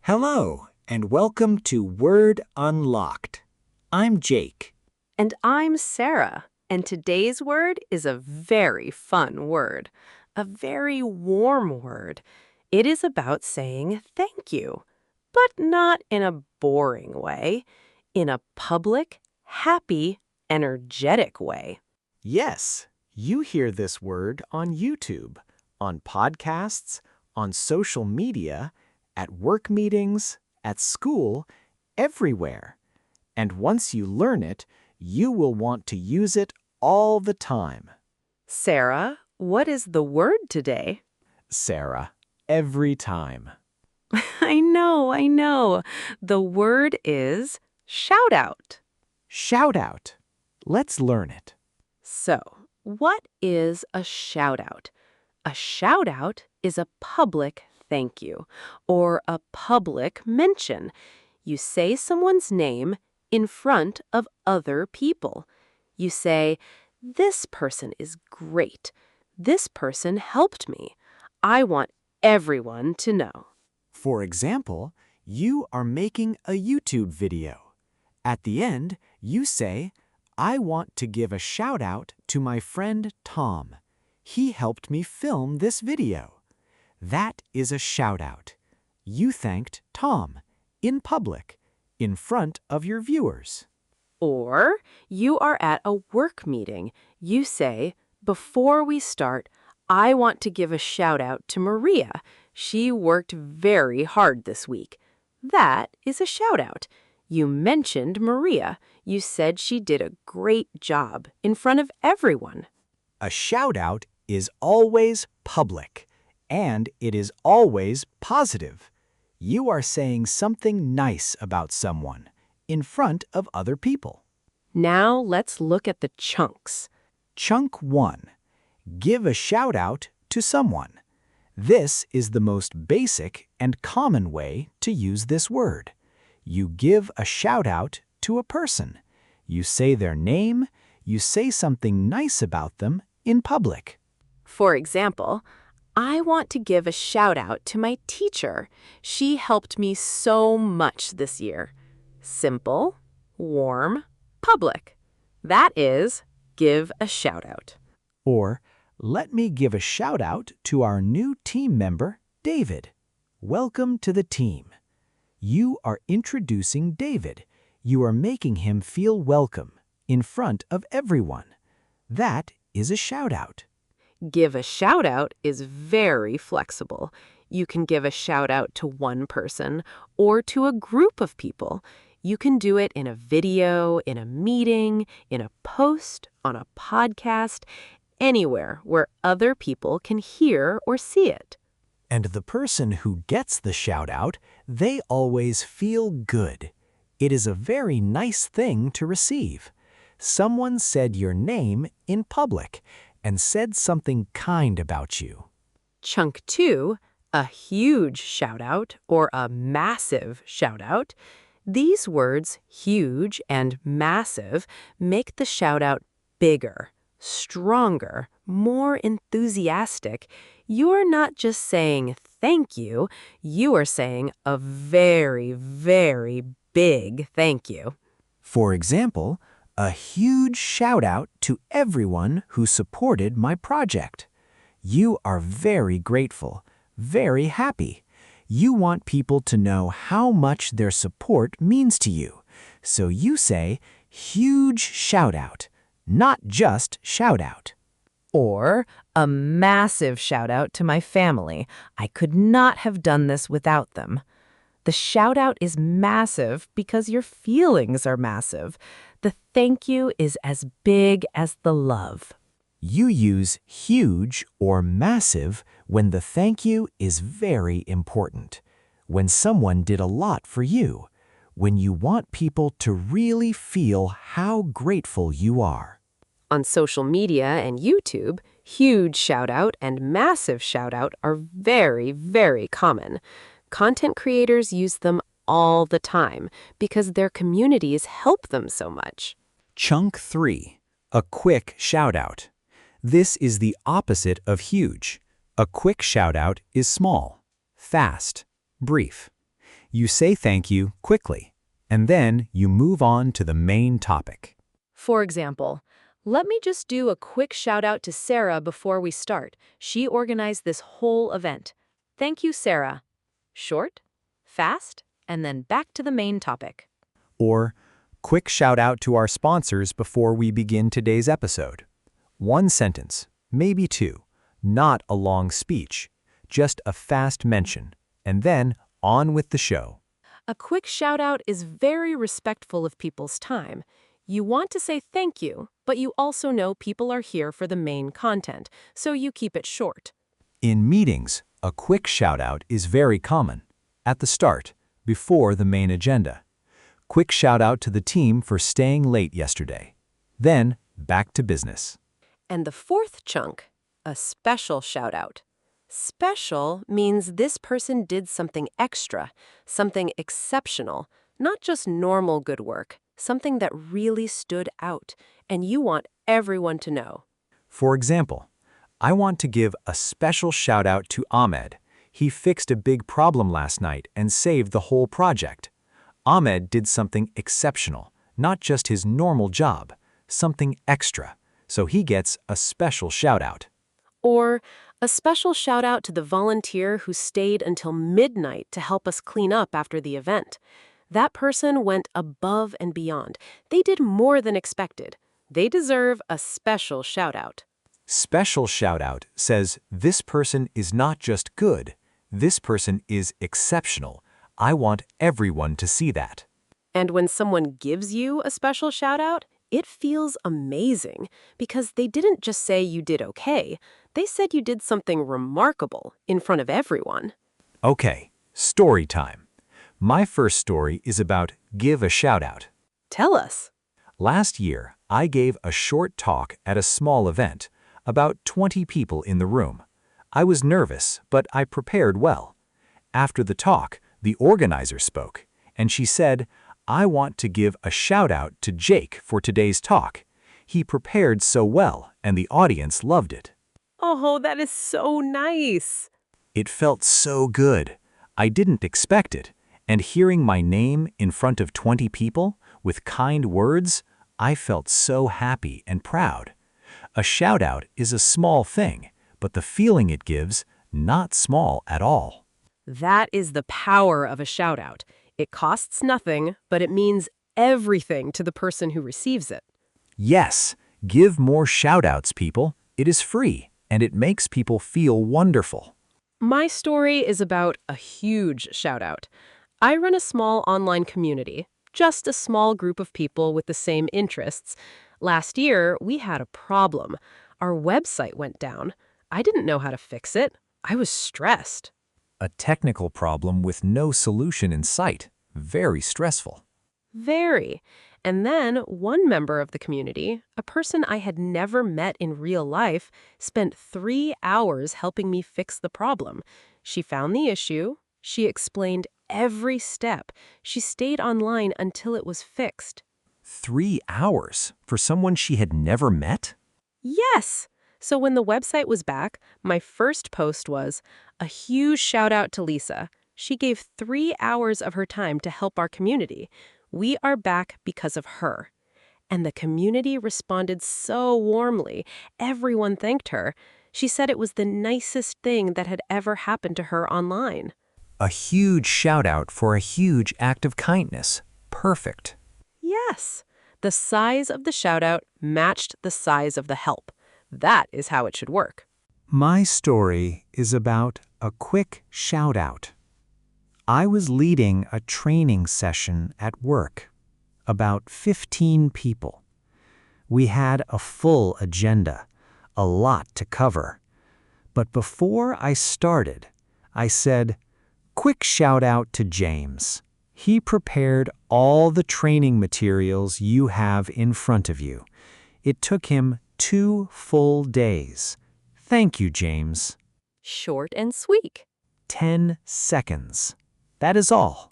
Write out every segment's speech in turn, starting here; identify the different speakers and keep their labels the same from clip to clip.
Speaker 1: Hello, and welcome to Word Unlocked. I'm Jake.
Speaker 2: And I'm Sarah, and today's word is a very fun word, a very warm word. It is about saying thank you, but not in a boring way, in a public, happy, energetic way.
Speaker 3: Yes, you hear this word on YouTube, on podcasts, on social media, at work meetings, at school, everywhere. And once you learn it, you will want to use it all the time.
Speaker 2: Sarah, what is the word today?
Speaker 3: Sarah, every time.
Speaker 2: I know. The word is shout out.
Speaker 3: Shout out. Let's learn it.
Speaker 2: So, what is a shout out? A shout out is a public thank you or a public mention. You say someone's name in front of other people. You say, "This person is great. This person helped me. I want everyone to know."
Speaker 3: For example, you are making a YouTube video. At the end, you say, "I want to give a shout out to my friend Tom. He helped me film this video." That is a shout out. You thanked Tom in public, in front of your viewers.
Speaker 2: Or you are at a work meeting. You say, "Before we start, I want to give a shout out to Maria. She worked very hard this week." That is a shout out. You mentioned Maria. You said she did a great job in front of everyone.
Speaker 3: A shout out is always public, and it is always positive. You are saying something nice about someone in front of other people.
Speaker 2: Now let's look at the chunks.
Speaker 3: Chunk 1. Give a shout out to someone. This is the most basic and common way to use this word. You give a shout out to a person. You say their name. You say something nice about them in public.
Speaker 2: For example, I want to give a shout out to my teacher. She helped me so much this year. Simple, warm, public. That is, give a shout out.
Speaker 3: Or, let me give a shout out to our new team member, David. Welcome to the team. You are introducing David. You are making him feel welcome in front of everyone. That is a shout out.
Speaker 2: Give a shout out is very flexible. You can give a shout out to one person or to a group of people. You can do it in a video, in a meeting, in a post, on a podcast, anywhere where other people can hear or see it.
Speaker 3: And the person who gets the shout out, they always feel good. It is a very nice thing to receive. Someone said your name in public and said something kind about you.
Speaker 2: Chunk 2, a huge shout out or a massive shout out. These words, huge and massive, make the shout out bigger, stronger, more enthusiastic. You are not just saying thank you are saying a very, very big thank you.
Speaker 3: For example, a huge shout out to everyone who supported my project. You are very grateful, very happy. You want people to know how much their support means to you. So you say, huge shout out, not just shout out.
Speaker 2: Or a massive shout out to my family. I could not have done this without them. The shout out is massive because your feelings are massive. The thank you is as big as the love.
Speaker 3: You use huge or massive when the thank you is very important, when someone did a lot for you, when you want people to really feel how grateful you are.
Speaker 2: On social media and YouTube, huge shout out and massive shout out are very, very common. Content creators use them all the time because their communities help them so much.
Speaker 3: Chunk 3. A quick shout out. This is the opposite of huge. A quick shout out is small, fast, brief. You say thank you quickly, and then you move on to the main topic.
Speaker 2: For example, let me just do a quick shout out to Sarah before we start. She organized this whole event. Thank you, Sarah. Short, fast, and then back to the main topic.
Speaker 3: Or, quick shout out to our sponsors before we begin today's episode. One sentence, maybe two, not a long speech, just a fast mention, and then on with the show.
Speaker 2: A quick shout out is very respectful of people's time. You want to say thank you, but you also know people are here for the main content, so you keep it short.
Speaker 3: In meetings, a quick shout out is very common. At the start, before the main agenda. Quick shout out to the team for staying late yesterday. Then, back to business.
Speaker 2: And the fourth chunk, a special shout out. Special means this person did something extra, something exceptional, not just normal good work, something that really stood out, and you want everyone to know.
Speaker 3: For example, I want to give a special shout out to Ahmed. He fixed a big problem last night and saved the whole project. Ahmed did something exceptional, not just his normal job, something extra, so he gets a special shout out.
Speaker 2: Or a special shout out to the volunteer who stayed until midnight to help us clean up after the event. That person went above and beyond. They did more than expected. They deserve a special shout out.
Speaker 3: Special shout out says this person is not just good, this person is exceptional. I want everyone to see that.
Speaker 2: And when someone gives you a special shout out, it feels amazing because they didn't just say you did okay. They said you did something remarkable in front of everyone.
Speaker 3: Okay, story time. My first story is about give a shout out.
Speaker 2: Tell us.
Speaker 3: Last year, I gave a short talk at a small event, about 20 people in the room. I was nervous, but I prepared well. After the talk, the organizer spoke, and she said, I want to give a shout out to Jake for today's talk. He prepared so well, and the audience loved it.
Speaker 2: Oh, that is so nice.
Speaker 3: It felt so good. I didn't expect it, and hearing my name in front of 20 people with kind words, I felt so happy and proud. A shout out is a small thing, but the feeling it gives, not small at all.
Speaker 2: That is the power of a shout out. It costs nothing, but it means everything to the person who receives it.
Speaker 3: Yes, give more shout outs, people. It is free, and it makes people feel wonderful.
Speaker 2: My story is about a huge shout out. I run a small online community, just a small group of people with the same interests. Last year, we had a problem. Our website went down. I didn't know how to fix it. I was stressed.
Speaker 3: A technical problem with no solution in sight. Very stressful.
Speaker 2: Very. And then one member of the community, a person I had never met in real life, spent 3 hours helping me fix the problem. She found the issue. She explained every step. She stayed online until it was fixed.
Speaker 3: 3 hours for someone she had never met?
Speaker 2: Yes! So when the website was back, my first post was, a huge shout out to Lisa. She gave 3 hours of her time to help our community. We are back because of her. And the community responded so warmly. Everyone thanked her. She said it was the nicest thing that had ever happened to her online.
Speaker 3: A huge shout out for a huge act of kindness. Perfect.
Speaker 2: Yes. The size of the shout out matched the size of the help. That is how it should work.
Speaker 1: My story is about a quick shout out. I was leading a training session at work, about 15 people. We had a full agenda, a lot to cover. But before I started, I said, quick shout out to James. He prepared all the training materials you have in front of you. It took him 2 full days. Thank you, James.
Speaker 2: Short and sweet.
Speaker 1: 10 seconds. That is all.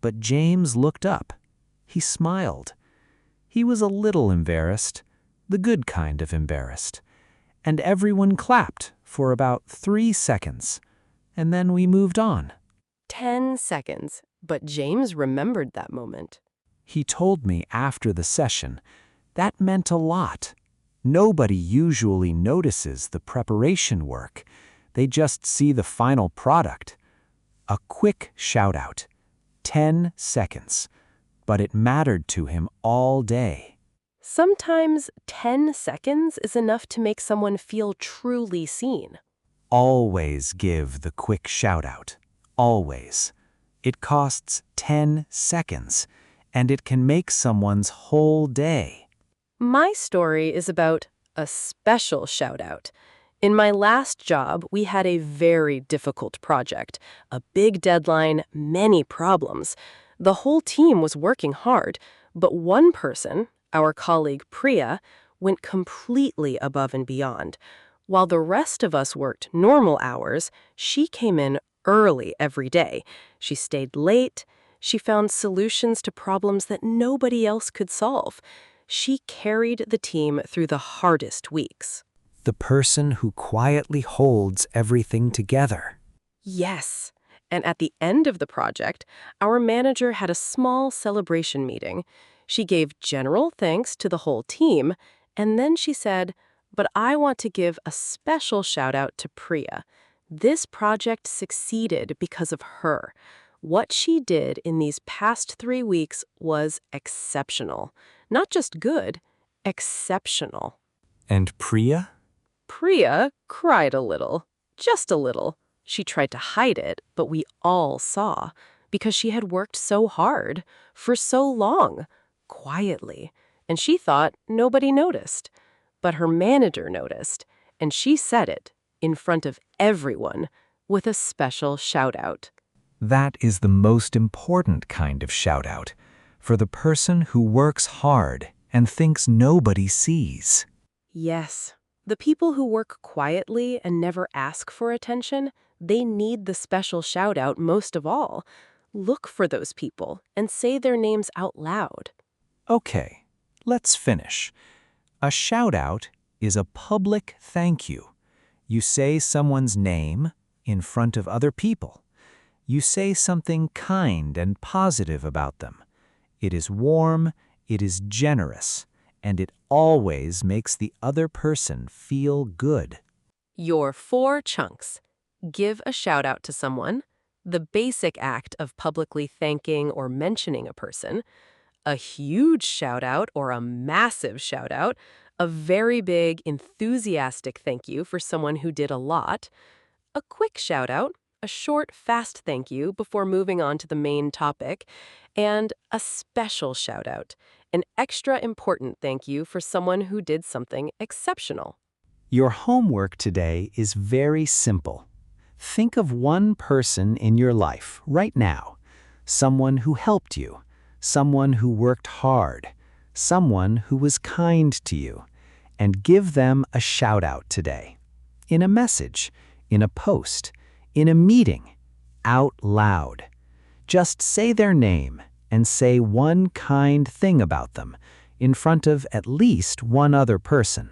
Speaker 1: But James looked up. He smiled. He was a little embarrassed, the good kind of embarrassed. And everyone clapped for about 3 seconds. And then we moved on.
Speaker 2: 10 seconds. But James remembered that moment.
Speaker 1: He told me after the session that meant a lot. Nobody usually notices the preparation work. They just see the final product. A quick shout-out. 10 seconds. But it mattered to him all day.
Speaker 2: Sometimes 10 seconds is enough to make someone feel truly seen.
Speaker 1: Always give the quick shout-out. Always. It costs 10 seconds, and it can make someone's whole day.
Speaker 2: My story is about a special shout-out. In my last job, we had a very difficult project, a big deadline, many problems. The whole team was working hard, but one person, our colleague Priya, went completely above and beyond. While the rest of us worked normal hours, she came in early every day. She stayed late. She found solutions to problems that nobody else could solve. She carried the team through the hardest weeks.
Speaker 1: The person who quietly holds everything together.
Speaker 2: Yes. And at the end of the project, our manager had a small celebration meeting. She gave general thanks to the whole team, and then she said, "But I want to give a special shout out to Priya. This project succeeded because of her. What she did in these past 3 weeks was exceptional. Not just good, exceptional."
Speaker 1: And Priya?
Speaker 2: Priya cried a little, just a little. She tried to hide it, but we all saw, because she had worked so hard, for so long, quietly, and she thought nobody noticed. But her manager noticed, and she said it, in front of everyone, with a special shout-out.
Speaker 1: That is the most important kind of shout-out, for the person who works hard and thinks nobody sees.
Speaker 2: Yes, the people who work quietly and never ask for attention, they need the special shout-out most of all. Look for those people and say their names out loud.
Speaker 1: Okay, let's finish. A shout-out is a public thank you. You say someone's name in front of other people. You say something kind and positive about them. It is warm, it is generous, and it always makes the other person feel good.
Speaker 2: Your 4 chunks. Give a shout-out to someone, the basic act of publicly thanking or mentioning a person, a huge shout-out or a massive shout-out, a very big, enthusiastic thank you for someone who did a lot, a quick shout-out, a short, fast thank you before moving on to the main topic, and a special shout-out, an extra important thank you for someone who did something exceptional.
Speaker 1: Your homework today is very simple. Think of one person in your life right now, someone who helped you, someone who worked hard, someone who was kind to you, and give them a shout-out today. In a message, in a post, in a meeting, out loud. Just say their name and say one kind thing about them in front of at least one other person.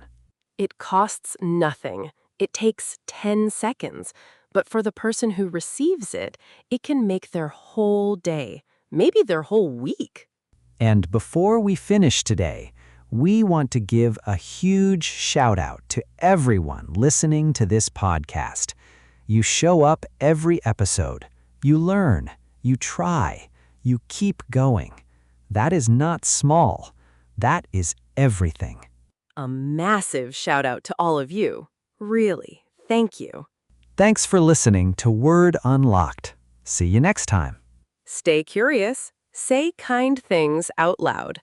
Speaker 2: It costs nothing. It takes 10 seconds. But for the person who receives it, it can make their whole day, maybe their whole week.
Speaker 1: And before we finish today, we want to give a huge shout-out to everyone listening to this podcast. You show up every episode. You learn. You try. You keep going. That is not small. That is everything.
Speaker 2: A massive shout out to all of you. Really, thank you.
Speaker 1: Thanks for listening to Word Unlocked. See you next time.
Speaker 2: Stay curious. Say kind things out loud.